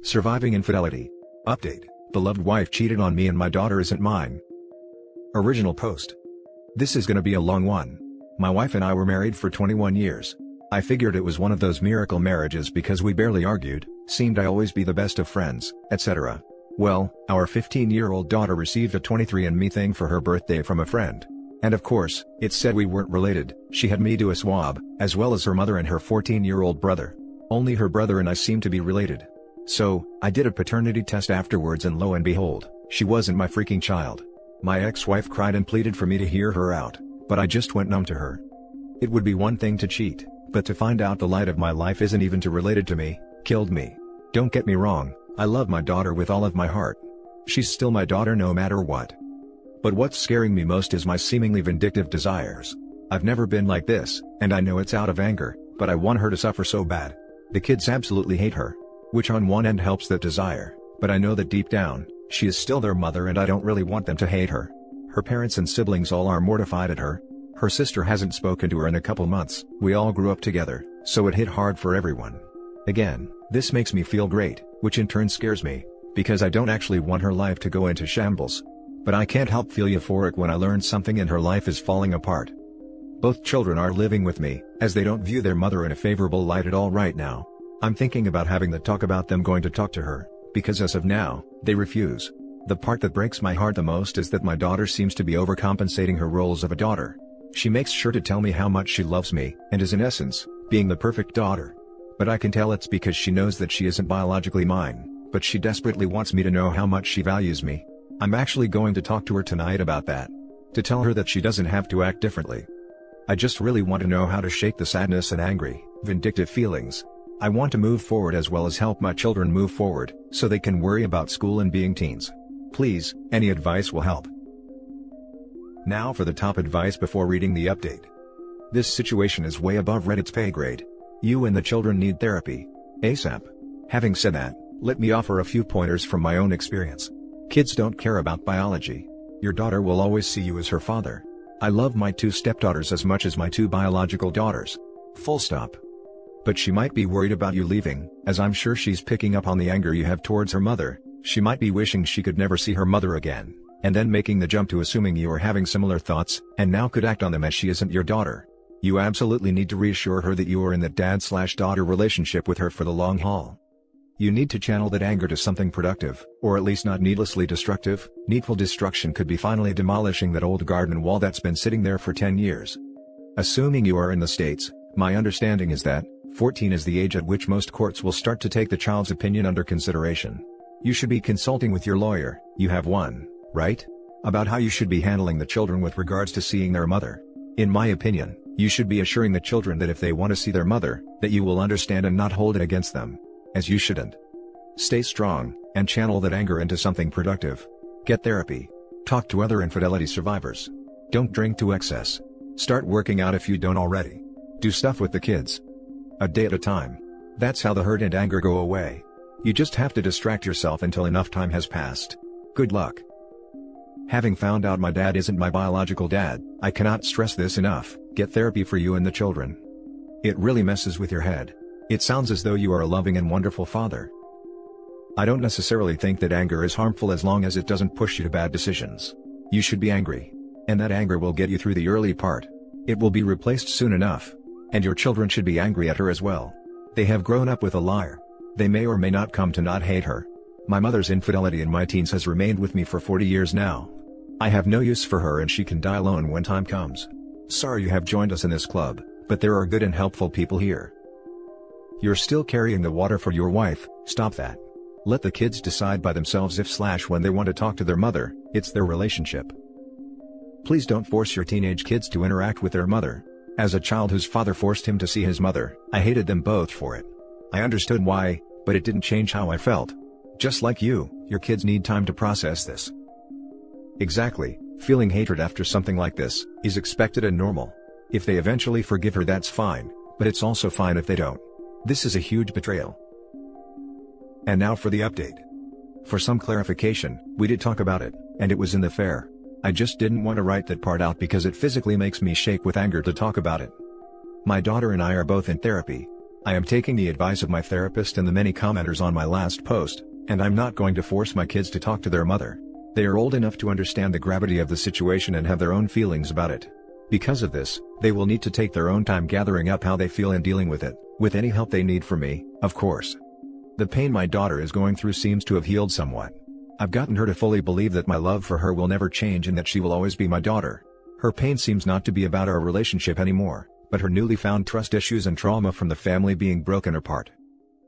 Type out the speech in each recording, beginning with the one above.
Surviving infidelity. Update: beloved wife cheated on me and my daughter isn't mine. Original post. This is gonna be a long one. My wife and I were married for 21 years. I figured it was one of those miracle marriages because we barely argued, seemed I always be the best of friends, etc. Well, our 15-year-old daughter received a 23andMe thing for her birthday from a friend. And of course, it said we weren't related. She had me do a swab, as well as her mother and her 14-year-old brother. Only her brother and I seem to be related. So, I did a paternity test afterwards and lo and behold, she wasn't my freaking child. My ex-wife cried and pleaded for me to hear her out, but I just went numb to her. It would be one thing to cheat, but to find out the light of my life isn't even related to me, killed me. Don't get me wrong, I love my daughter with all of my heart. She's still my daughter no matter what. But what's scaring me most is my seemingly vindictive desires. I've never been like this, and I know it's out of anger, but I want her to suffer so bad. The kids absolutely hate her. Which on one end helps that desire, but I know that deep down, she is still their mother and I don't really want them to hate her. Her parents and siblings all are mortified at her. Her sister hasn't spoken to her in a couple months. We all grew up together, so it hit hard for everyone. Again, this makes me feel great, which in turn scares me, because I don't actually want her life to go into shambles. But I can't help feel euphoric when I learn something in her life is falling apart. Both children are living with me, as they don't view their mother in a favorable light at all right now. I'm thinking about having the talk about them going to talk to her, because as of now, they refuse. The part that breaks my heart the most is that my daughter seems to be overcompensating her roles of a daughter. She makes sure to tell me how much she loves me, and is in essence, being the perfect daughter. But I can tell it's because she knows that she isn't biologically mine, but she desperately wants me to know how much she values me. I'm actually going to talk to her tonight about that. To tell her that she doesn't have to act differently. I just really want to know how to shake the sadness and angry, vindictive feelings. I want to move forward as well as help my children move forward, so they can worry about school and being teens. Please, any advice will help. Now for the top advice before reading the update. This situation is way above Reddit's pay grade. You and the children need therapy. ASAP. Having said that, let me offer a few pointers from my own experience. Kids don't care about biology. Your daughter will always see you as her father. I love my 2 stepdaughters as much as my 2 biological daughters. Full stop. But she might be worried about you leaving, as I'm sure she's picking up on the anger you have towards her mother. She might be wishing she could never see her mother again, and then making the jump to assuming you are having similar thoughts, and now could act on them as she isn't your daughter. You absolutely need to reassure her that you are in the dad/daughter relationship with her for the long haul. You need to channel that anger to something productive, or at least not needlessly destructive. Needful destruction could be finally demolishing that old garden wall that's been sitting there for 10 years. Assuming you are in the States, my understanding is that 14 is the age at which most courts will start to take the child's opinion under consideration. You should be consulting with your lawyer, you have one, right? About how you should be handling the children with regards to seeing their mother. In my opinion, you should be assuring the children that if they want to see their mother, that you will understand and not hold it against them. As you shouldn't. Stay strong, and channel that anger into something productive. Get therapy. Talk to other infidelity survivors. Don't drink to excess. Start working out if you don't already. Do stuff with the kids. A day at a time. That's how the hurt and anger go away. You just have to distract yourself until enough time has passed. Good luck. Having found out my dad isn't my biological dad, I cannot stress this enough. Get therapy for you and the children. It really messes with your head. It sounds as though you are a loving and wonderful father. I don't necessarily think that anger is harmful as long as it doesn't push you to bad decisions. You should be angry. And that anger will get you through the early part. It will be replaced soon enough. And your children should be angry at her as well. They have grown up with a liar. They may or may not come to not hate her. My mother's infidelity in my teens has remained with me for 40 years now. I have no use for her and she can die alone when time comes. Sorry you have joined us in this club, but there are good and helpful people here. You're still carrying the water for your wife, stop that. Let the kids decide by themselves if/when they want to talk to their mother, it's their relationship. Please don't force your teenage kids to interact with their mother. As a child whose father forced him to see his mother, I hated them both for it. I understood why, but it didn't change how I felt. Just like you, your kids need time to process this. Exactly, feeling hatred after something like this is expected and normal. If they eventually forgive her, that's fine, but it's also fine if they don't. This is a huge betrayal. And now for the update. For some clarification, we did talk about it, and it was in the fair. I just didn't want to write that part out because it physically makes me shake with anger to talk about it. My daughter and I are both in therapy. I am taking the advice of my therapist and the many commenters on my last post, and I'm not going to force my kids to talk to their mother. They are old enough to understand the gravity of the situation and have their own feelings about it. Because of this, they will need to take their own time gathering up how they feel and dealing with it, with any help they need from me, of course. The pain my daughter is going through seems to have healed somewhat. I've gotten her to fully believe that my love for her will never change and that she will always be my daughter. Her pain seems not to be about our relationship anymore, but her newly found trust issues and trauma from the family being broken apart.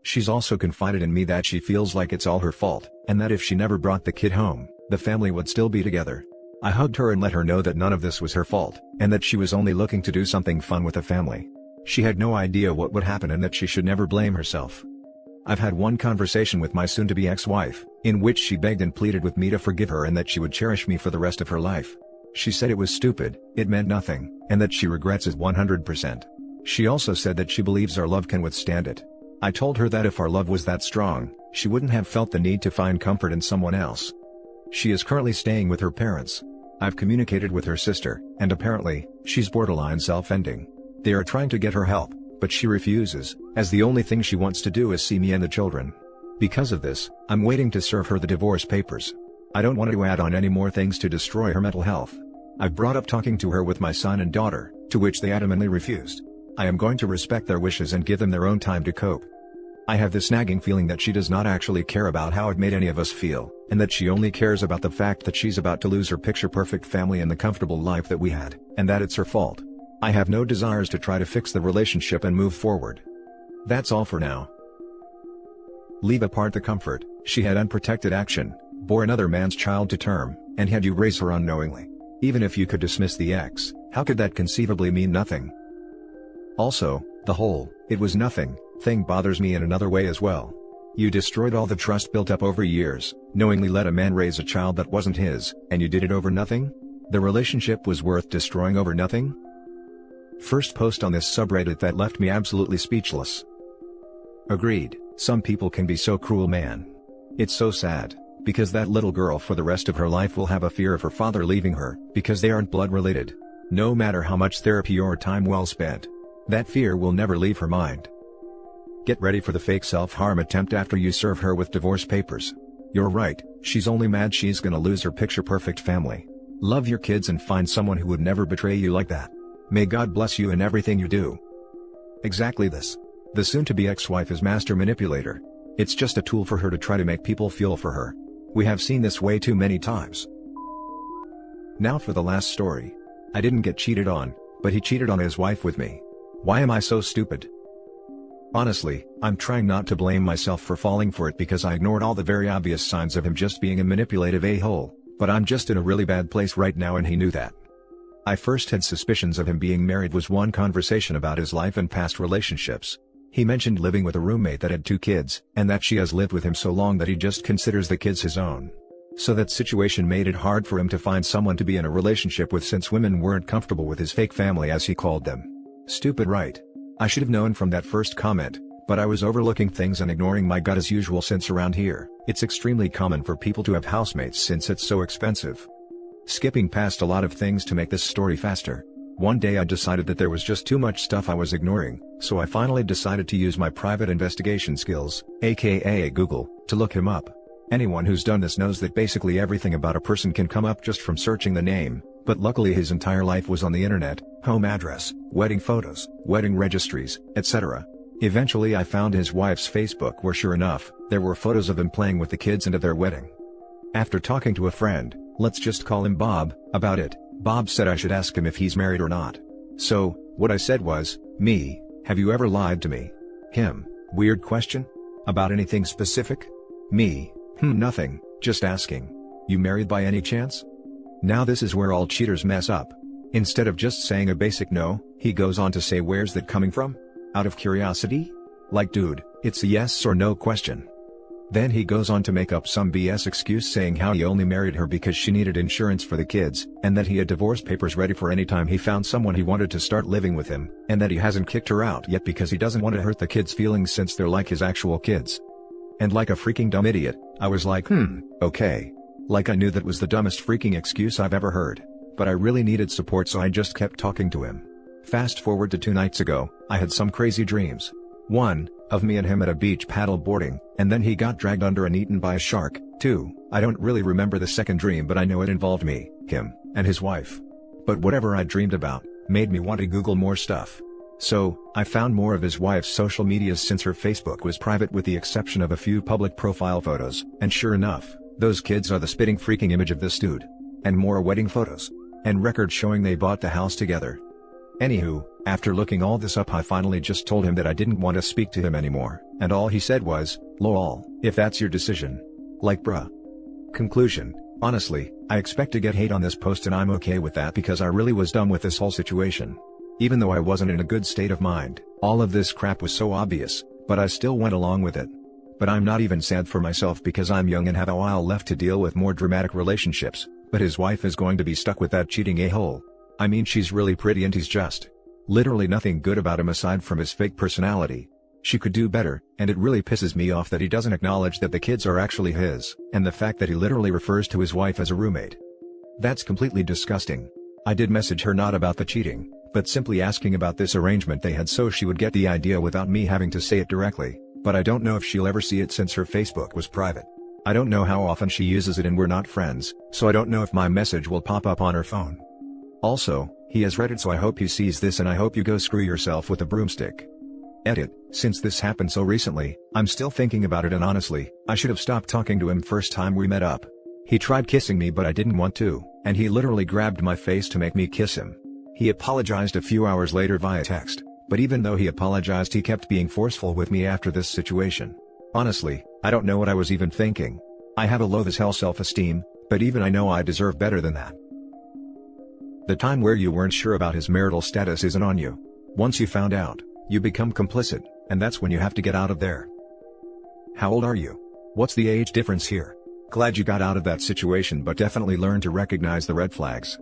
She's also confided in me that she feels like it's all her fault, and that if she never brought the kid home, the family would still be together. I hugged her and let her know that none of this was her fault, and that she was only looking to do something fun with the family. She had no idea what would happen and that she should never blame herself. I've had one conversation with my soon-to-be ex-wife, in which she begged and pleaded with me to forgive her and that she would cherish me for the rest of her life. She said it was stupid, it meant nothing, and that she regrets it 100%. She also said that she believes our love can withstand it. I told her that if our love was that strong, she wouldn't have felt the need to find comfort in someone else. She is currently staying with her parents. I've communicated with her sister, and apparently, she's borderline self-ending. They are trying to get her help, but she refuses, as the only thing she wants to do is see me and the children. Because of this, I'm waiting to serve her the divorce papers. I don't want to add on any more things to destroy her mental health. I've brought up talking to her with my son and daughter, to which they adamantly refused. I am going to respect their wishes and give them their own time to cope. I have this nagging feeling that she does not actually care about how it made any of us feel, and that she only cares about the fact that she's about to lose her picture-perfect family and the comfortable life that we had, and that it's her fault. I have no desires to try to fix the relationship and move forward. That's all for now. Leave apart the comfort, she had unprotected action, bore another man's child to term, and had you raise her unknowingly. Even if you could dismiss the ex, how could that conceivably mean nothing? Also, the whole, it was nothing, thing bothers me in another way as well. You destroyed all the trust built up over years, knowingly let a man raise a child that wasn't his, and you did it over nothing? The relationship was worth destroying over nothing? First post on this subreddit that left me absolutely speechless. Agreed, some people can be so cruel, man. It's so sad, because that little girl for the rest of her life will have a fear of her father leaving her, because they aren't blood related. No matter how much therapy or time well spent, that fear will never leave her mind. Get ready for the fake self-harm attempt after you serve her with divorce papers. You're right, she's only mad she's gonna lose her picture-perfect family. Love your kids and find someone who would never betray you like that. May God bless you in everything you do. Exactly this. The soon-to-be ex-wife is master manipulator. It's just a tool for her to try to make people feel for her. We have seen this way too many times. Now for the last story. I didn't get cheated on, but he cheated on his wife with me. Why am I so stupid? Honestly, I'm trying not to blame myself for falling for it because I ignored all the very obvious signs of him just being a manipulative a-hole, but I'm just in a really bad place right now and he knew that. I first had suspicions of him being married was one conversation about his life and past relationships. He mentioned living with a roommate that had 2 kids, and that she has lived with him so long that he just considers the kids his own. So that situation made it hard for him to find someone to be in a relationship with since women weren't comfortable with his fake family as he called them. Stupid, right? I should have known from that first comment, but I was overlooking things and ignoring my gut as usual since around here, it's extremely common for people to have housemates since it's so expensive. Skipping past a lot of things to make this story faster. One day I decided that there was just too much stuff I was ignoring, so I finally decided to use my private investigation skills, aka Google, to look him up. Anyone who's done this knows that basically everything about a person can come up just from searching the name, but luckily his entire life was on the internet, home address, wedding photos, wedding registries, etc. Eventually I found his wife's Facebook where sure enough, there were photos of him playing with the kids and of their wedding. After talking to a friend, let's just call him Bob, about it, Bob said I should ask him if he's married or not. So, what I said was, me, have you ever lied to me? Him, weird question? About anything specific? Me, nothing, just asking. You married by any chance? Now this is where all cheaters mess up. Instead of just saying a basic no, he goes on to say where's that coming from? Out of curiosity? Like dude, it's a yes or no question. Then he goes on to make up some BS excuse saying how he only married her because she needed insurance for the kids, and that he had divorce papers ready for any time he found someone he wanted to start living with him, and that he hasn't kicked her out yet because he doesn't want to hurt the kids' feelings since they're like his actual kids. And like a freaking dumb idiot, I was like okay. Like I knew that was the dumbest freaking excuse I've ever heard. But I really needed support so I just kept talking to him. Fast forward to 2 nights ago, I had some crazy dreams. 1. Of me and him at a beach paddle boarding, and then he got dragged under and eaten by a shark. 2. I don't really remember the second dream, but I know it involved me, him, and his wife. But whatever I dreamed about made me want to Google more stuff. So, I found more of his wife's social medias since her Facebook was private with the exception of a few public profile photos, and sure enough, those kids are the spitting freaking image of this dude. And more wedding photos. And records showing they bought the house together. Anywho, after looking all this up, I finally just told him that I didn't want to speak to him anymore, and all he said was, "Lol, if that's your decision." Like bruh. Conclusion: honestly, I expect to get hate on this post and I'm okay with that because I really was done with this whole situation. Even though I wasn't in a good state of mind, all of this crap was so obvious, but I still went along with it. But I'm not even sad for myself because I'm young and have a while left to deal with more dramatic relationships, but his wife is going to be stuck with that cheating a-hole. I mean, she's really pretty and he's just literally nothing good about him aside from his fake personality. She could do better, and it really pisses me off that he doesn't acknowledge that the kids are actually his, and the fact that he literally refers to his wife as a roommate. That's completely disgusting. I did message her not about the cheating, but simply asking about this arrangement they had so she would get the idea without me having to say it directly, but I don't know if she'll ever see it since her Facebook was private. I don't know how often she uses it and we're not friends, so I don't know if my message will pop up on her phone. Also, he has read it, so I hope he sees this and I hope you go screw yourself with a broomstick. Edit: since this happened so recently, I'm still thinking about it and honestly, I should have stopped talking to him first time we met up. He tried kissing me but I didn't want to, and he literally grabbed my face to make me kiss him. He apologized a few hours later via text, but even though he apologized he kept being forceful with me after this situation. Honestly, I don't know what I was even thinking. I have a low as hell self-esteem, but even I know I deserve better than that. The time where you weren't sure about his marital status isn't on you. Once you found out, you become complicit, and that's when you have to get out of there. How old are you? What's the age difference here? Glad you got out of that situation, but definitely learn to recognize the red flags.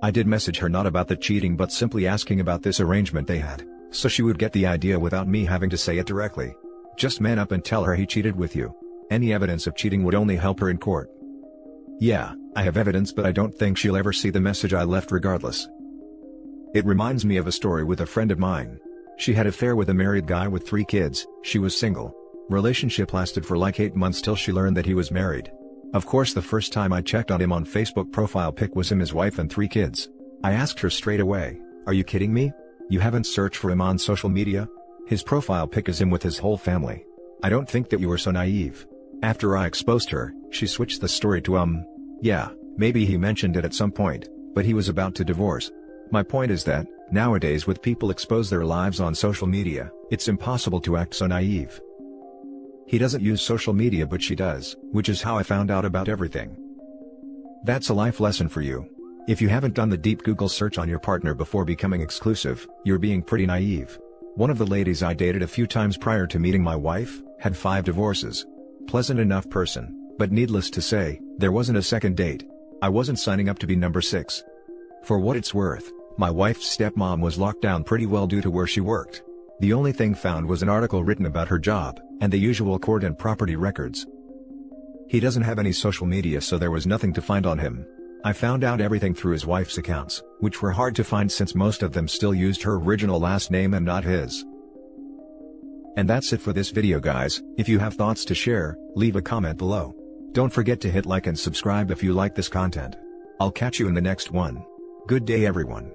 I did message her not about the cheating but simply asking about this arrangement they had, so she would get the idea without me having to say it directly. Just man up and tell her he cheated with you. Any evidence of cheating would only help her in court. Yeah, I have evidence, but I don't think she'll ever see the message I left regardless. It reminds me of a story with a friend of mine. She had an affair with a married guy with 3 kids, she was single. Relationship lasted for like 8 months till she learned that he was married. Of course, the first time I checked on him on Facebook profile pic was him, his wife and 3 kids. I asked her straight away, "Are you kidding me? You haven't searched for him on social media? His profile pic is him with his whole family. I don't think that you were so naive." After I exposed her, she switched the story to yeah, maybe he mentioned it at some point, but he was about to divorce. My point is that, nowadays with people expose their lives on social media, it's impossible to act so naive. He doesn't use social media but she does, which is how I found out about everything. That's a life lesson for you. If you haven't done the deep Google search on your partner before becoming exclusive, you're being pretty naive. One of the ladies I dated a few times prior to meeting my wife, had 5 divorces. Pleasant enough person, but needless to say, there wasn't a second date. I wasn't signing up to be number 6. For what it's worth, my wife's stepmom was locked down pretty well due to where she worked. The only thing found was an article written about her job, and the usual court and property records. He doesn't have any social media, so there was nothing to find on him. I found out everything through his wife's accounts, which were hard to find since most of them still used her original last name and not his. And that's it for this video, guys. If you have thoughts to share, leave a comment below. Don't forget to hit like and subscribe if you like this content. I'll catch you in the next one. Good day, everyone.